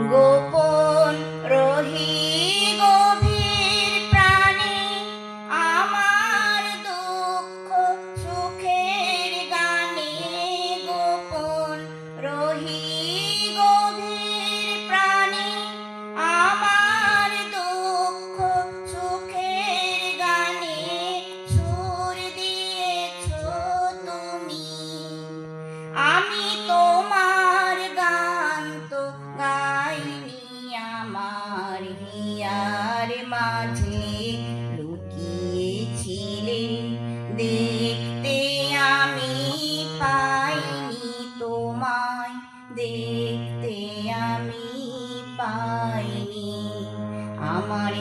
গোপন রহি গভীর প্রাণে আমার দুঃখ সুখের গানে। গোপন রহি গভীর প্রাণে আমার দুঃখ সুখের গানে। সুর দিয়েছ তুমি, আমি তোমার গান তো গাইনি। আমার হিয়ার মাঝে লুকিয়েছিলে, দেখতে আমি পাইনি তোমায়, দেখতে আমি পাইনি। আমার